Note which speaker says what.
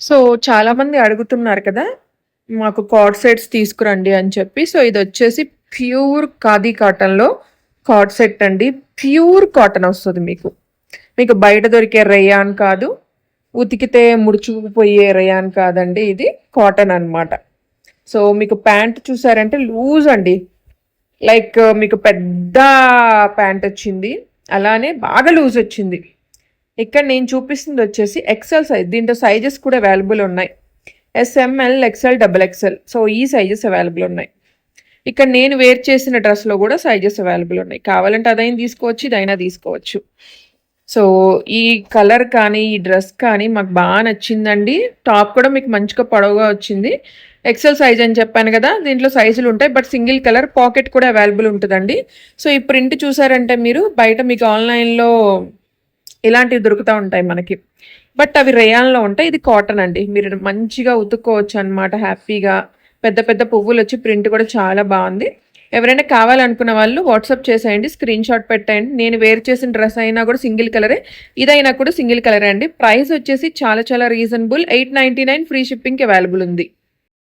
Speaker 1: So, చాలామంది అడుగుతున్నారు కదా! మాకు కార్డ్ సెట్స్ తీసుకురండి అని చెప్పి. సో, ఇదొచ్చేసి ప్యూర్ ఖాదీ కాటన్‌లో కార్డ్ సెట్ అండి. ప్యూర్ కాటన్ ఒస్తది మీకు. మీకు బయట దొరికే రేయాన్ కాదు. ఉతికితే ముడుచుకుపోయే రేయాన్ కాదండి ఇది. కాటన్ అన్నమాట. సో, మీకు ప్యాంట్ చూసారంటే లూజ్ అండి. లైక్ మీకు పెద్ద ప్యాంటొచ్చింది. అలానే బాగా లూజొచ్చింది. ఇక్కడ నేను చూపిస్తుందొచ్చేసి ఎక్సెల్ సైజ్. దీంట్లో సైజెస్ కూడా అవైలబుల్ ఉన్నాయి. SML, XL, double XL. So, ఈ సైజెస్ అవైలబుల్ ఉన్నాయి. ఇక్కడ నేను వేర్ చేసిన డ్రెస్‌లో గూడా సైజెస్ అవైలబుల్ ఉన్నాయి. కావాలంటే అదైనా తీసుకోవచ్చు, ఇదైనా తీసుకోవచ్చు. సో, ఈ కలర్ కానీ, ఈ డ్రెస్ కానీ మాకు నచ్చిందండి. టాప్ కూడా మీకు మంచిగా పొడవుగా వచ్చింది. ఎక్సెల్ సైజ్ అని చెప్పాను గదా! దీంట్లో సైజులుంటాయి. బట్ సింగిల్ కలర్ పాకెట్ కూడా అవైలబుల్ ఉంటదండి. సో, ఈ ప్రింట్ చూసారంటే మీరు బయట మీకు ఆన్‌లైన్‌లో ఇలాంటివి దొరుకుతా ఉంటాయి మనకి. బట్ అవి రేయాన్‌లో ఉంటాయి. ఇది కాటన్ అండి. మీరు మంచిగా ఉతుక్కోవచ్చనమాట హ్యాపీగా. పెద్ద పెద్ద పువ్వులొచ్చి ప్రింట్ కూడా చాలా బావుంది. ఎవరైనా కావాలనుకున్న వాళ్ళు వాట్సాప్ చేసేయండి. స్క్రీన్‌షాట్ పెట్టేయండి. నేను వేర్ చేసిన డ్రెస్ అయినా కూడా సింగిల్ కలరే. ఇదైనా కూడా సింగిల్ కలరే అండి. ప్రైస్ వచ్చేసి చాలా చాలా రీజనబుల్. 899 ఫ్రీ షిప్పింగ్‌కి అవైలబుల్ ఉంది.